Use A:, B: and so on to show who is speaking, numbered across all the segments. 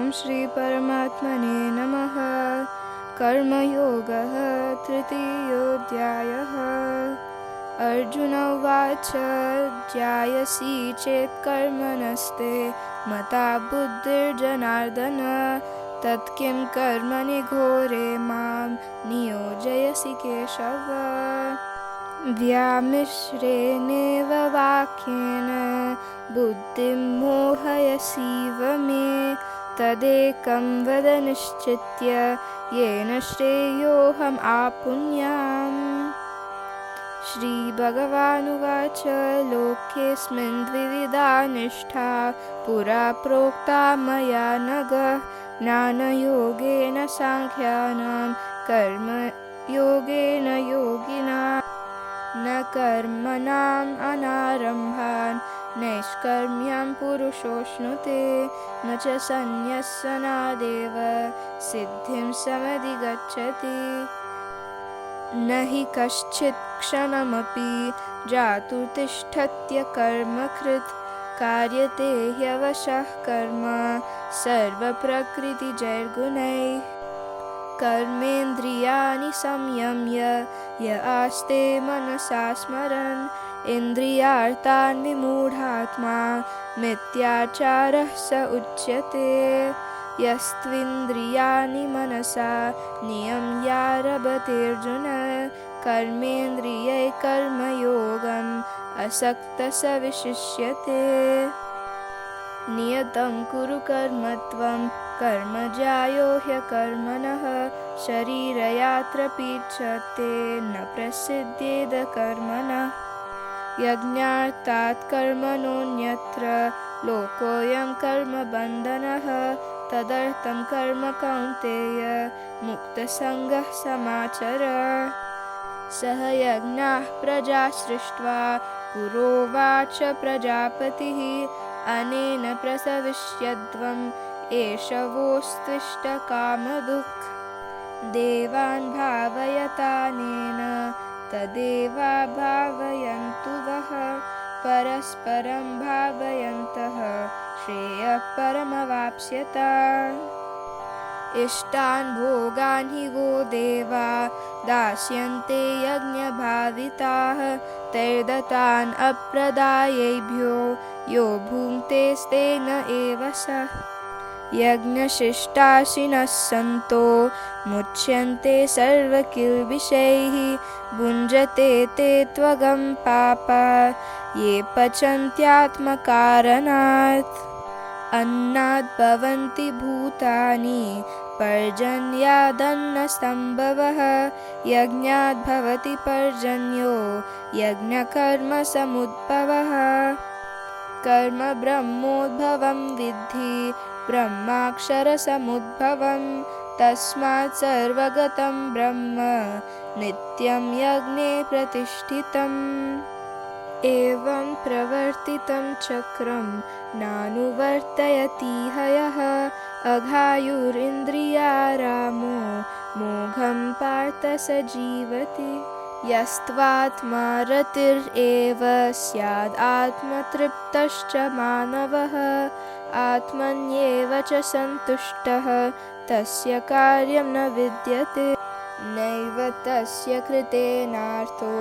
A: ॐ श्री परमात्मने नमः। कर्मयोगः तृतीयोऽध्यायः। अर्जुन उवाच ज्ञायसि चेत् कर्मणस्ते मता बुद्धिर्जनार्दन तत्किं कर्मणि घोरे मां नियोजयसि केशव। व्यामिश्रेणेव वाक्येन बुद्धिं मोहयसीव मे तदेकं वद निश्चित्य येन श्रेयोऽहम् आपुण्याम्। श्रीभगवानुवाच लोकेऽस्मिन् द्विविधा निष्ठा पुरा प्रोक्ता मया नघ ज्ञानयोगेन साङ्ख्यानां कर्मयोगेन योगिनाम्। न कर्मणाम् अनारम्भान् नैष्कर्म्यं पुरुषोऽश्नुते न च सन्न्यस्सनादेव सिद्धिं समधिगच्छति। न हि कश्चित् क्षणमपि जातु तिष्ठत्य कर्मकृत् कार्यते ह्यवशः कर्म सर्वप्रकृतिजैर्गुणैः। कर्मेन्द्रियाणि संयम्य य आस्ते मनसा स्मरन् इन्द्रियार्थान् विमूढात्मा मिथ्याचारः स उच्यते। यस्त्विन्द्रियाणि मनसा नियम्यारभतेऽर्जुन कर्मेन्द्रियैः कर्मयोगम् असक्तः स विशिष्यते। नियतं कुरु कर्म त्वं कर्मज्यायो ह्यकर्मणः शरीरयात्रापीच्छते न प्रसिद्ध्येद कर्मणः। यज्ञार्थात् कर्मणोऽन्यत्र लोकोऽयं कर्मबन्धनः तदर्थं कर्म कौन्तेय मुक्तसङ्गः समाचर। सह यज्ञाः प्रजा सृष्ट्वा पुरोवाच प्रजापतिः अनेन प्रसविष्यध्वम् एष वोस्त्विष्टकामधुक्। देवान् भावयतानेन तदेवा भावयन्तु वः परस्परं भावयन्तः श्रेयः परमवाप्स्यत। इष्टान् भोगान् हि वो देवा दास्यन्ते यज्ञभाविताः तैर्दत्तान् अप्रदायैभ्यो यो भुङ्क्तेस्तेन एव सः। यज्ञशिष्टाशिनः सन्तो मुच्यन्ते सर्वकिल्बिषैः भुञ्जते ते त्वगं पापा ये पचन्त्यात्मकारणात्। अन्नात् भवन्ति भूतानि पर्जन्यादन्नसम्भवः यज्ञात् भवति पर्जन्यो यज्ञकर्मसमुद्भवः। कर्म ब्रह्मोद्भवं विद्धि ब्रह्माक्षरसमुद्भवं तस्मात् सर्वगतं ब्रह्म नित्यं यज्ञे प्रतिष्ठितम्। एवं प्रवर्तितं चक्रं नानुवर्तयति हयः अघायुरिन्द्रियारामो मोघं पार्थ स जीवति। यस्त्वात्मा रतिरेव स्यादात्मतृप्तश्च मानवः आत्मन्येव च सन्तुष्टः तस्य कार्यं न विद्यते। नैव तस्य कृतेनार्थो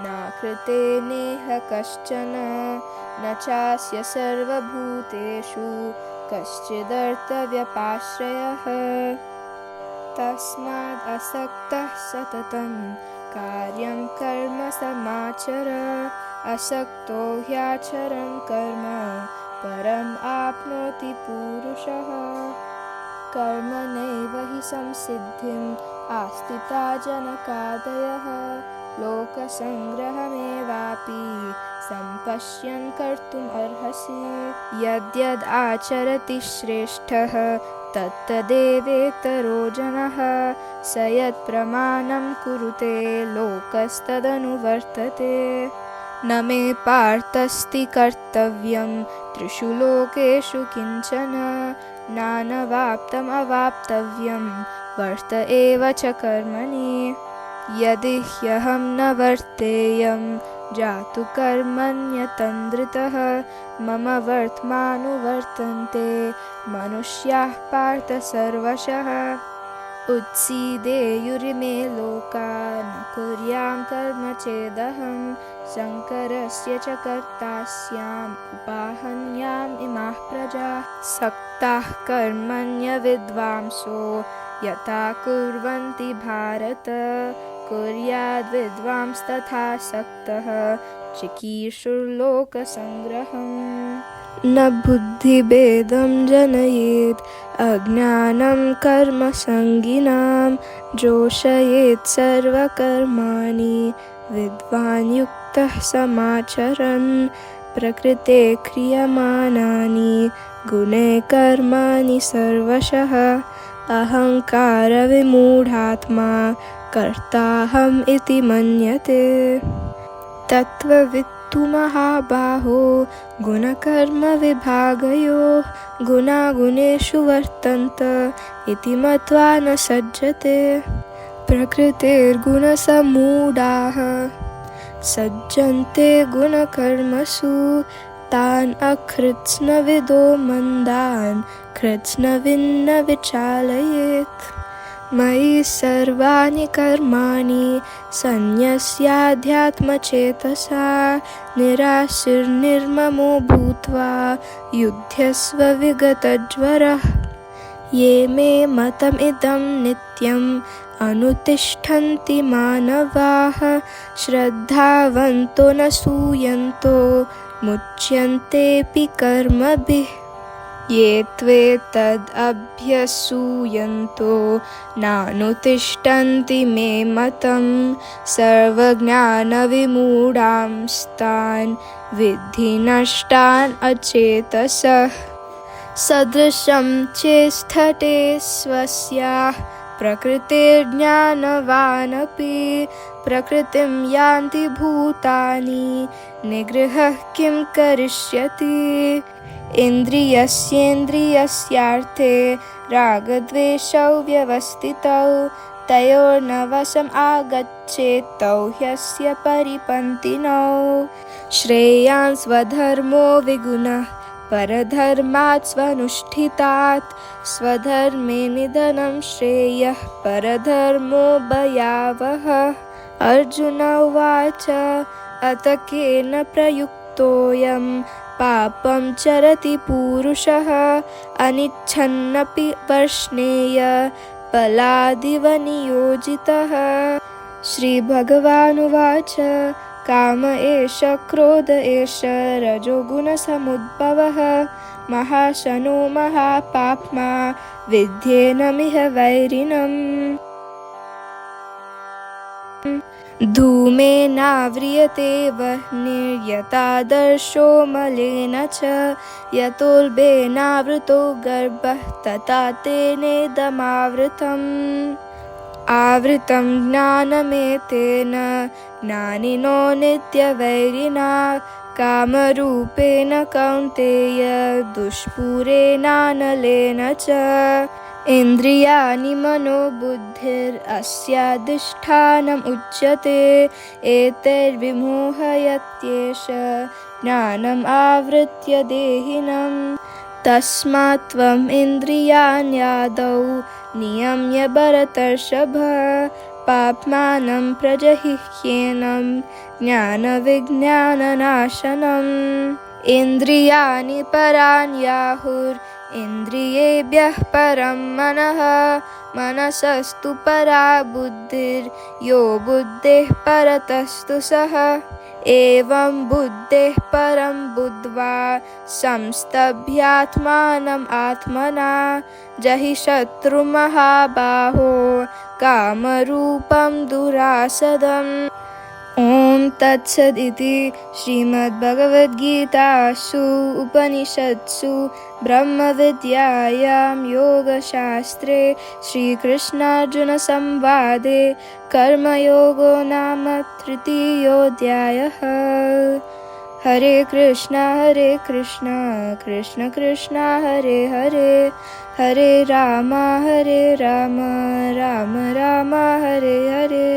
A: न कृतेनेह कश्चन न चास्य सर्वभूतेषु कश्चिदर्थव्यपाश्रयः। तस्माद् असक्तः सततं कार्यं कर्म समाचर असक्तो ह्याचरन् कर्म परम् आप्नोति पुरुषः। कर्मणैव हि संसिद्धिम् आस्थिता जनकादयः लोकसङ्ग्रहमेवापि सम्पश्यन् कर्तुम् अर्हसि। यद्यद् आचरति श्रेष्ठः तत्तदेवेतरो जनः स यत्प्रमाणं कुरुते लोकस्तदनुवर्तते। न मे पार्थस्ति कर्तव्यं त्रिषु लोकेषु किञ्चन नानवाप्तमवाप्तव्यं वर्त एव च कर्मणि। यदि ह्यहं न वर्तेयं जातु कर्मण्यतन्द्रितः मम वर्त्मानुवर्तन्ते मनुष्याः पार्थ सर्वशः उत्सीदेयुरिमे लोका न कुर्यां कर्म चेदहं शङ्करस्य च कर्तास्याम् उपाहन्याम् इमाः प्रजाः सक्ताः कर्मण्यविद्वांसो यथा कुर्वन्ति भारत कुर्याद्विद्वांस्तथा सक्तः चिकीर्षुर्लोकसङ्ग्रहम् न बुद्धिभेदं जनयेत् अज्ञानं कर्मसङ्गिनां जोषयेत् सर्वकर्माणि विद्वान् युक्तः समाचरन् प्रकृते क्रियमाणानि गुणे कर्माणि सर्वशः अहङ्कारविमूढात्मा कर्ताहम् इति मन्यते तत्त्ववित्तु महाबाहो गुणकर्मविभागयोः गुणागुणेषु वर्तन्त इति मत्वा न सज्जते प्रकृतेर्गुणसमूढाः सज्जन्ते गुणकर्मसु तान् अकृत्स्नविदो मन्दान् कृत्स्नविन्न विचालयेत् मयि सर्वाणि कर्माणि सन्न्यस्याध्यात्मचेतसा निराशीर्निर्ममो भूत्वा युध्यस्व विगतज्वरः ये मे मतमिदं नित्यम् अनुतिष्ठन्ति मानवाः श्रद्धावन्तो न सूयन्तो मुच्यन्तेऽपि कर्मभिः ये त्वेतदभ्यसूयन्तो नानुतिष्ठन्ति मे मतं सर्वज्ञानविमूढांस्तान् विद्धि नष्टान् अचेतसः सदृशं चेष्टते स्वस्याः प्रकृतिर्ज्ञानवानपि प्रकृतिं यान्ति भूतानि निग्रहः किं करिष्यति इन्द्रियस्येन्द्रियस्यार्थे रागद्वेषौ व्यवस्थितौ तयोर्न वशम् आगच्छेत् तौ ह्यस्य परिपन्थिनौ श्रेयान् स्वधर्मो विगुणः परधर्मात् स्वनुष्ठितात् स्वधर्मे निधनं श्रेयः परधर्मो भयावहः अर्जुन उवाच अत केन प्रयुक्तोऽयं पापं चरति पूरुषः अनिच्छन्नपि वर्ष्णेय फलादिव नियोजितः श्रीभगवानुवाच काम एष क्रोध एष रजोगुणसमुद्भवः महाशनो महापाप्मा विद्येनमिह वैरिणम् धूमेनाव्रियते वह्निर्यथादर्शो मलेन च यतोल्बेनावृतो गर्भः तथा तेनेदमावृतम् आवृतं ज्ञानमेतेन ज्ञानिनो नित्यवैरिणा कामरूपेण कौन्तेय दुष्पूरेणानलेन च इन्द्रियाणि मनोबुद्धिरस्याधिष्ठानम् उच्यते एतैर्विमोहयत्येष ज्ञानम् आवृत्य देहिनम् तस्मात् त्वम् इन्द्रियाण्यादौ नियम्य भरतर्षभ पाप्मानं प्रजहिह्येनं ज्ञानविज्ञाननाशनम् इन्द्रियाणि पराण्याहुरिन्द्रियेभ्यः परं मनः मनसस्तु परा बुद्धिर्यो बुद्धेः परतस्तु सः एवं बुद्धेः परं बुद्ध्वा संस्तभ्यात्मानम् आत्मना जहि शत्रुमहाबाहो कामरूपं दुरासदम् ॐ तत्सदिति श्रीमद्भगवद्गीतासु उपनिषत्सु ब्रह्मविद्यायां योगशास्त्रे श्रीकृष्णार्जुनसंवादे कर्मयोगो नाम तृतीयोऽध्यायः। हरे कृष्णा कृष्ण कृष्ण हरे हरे, हरे राम राम राम हरे हरे।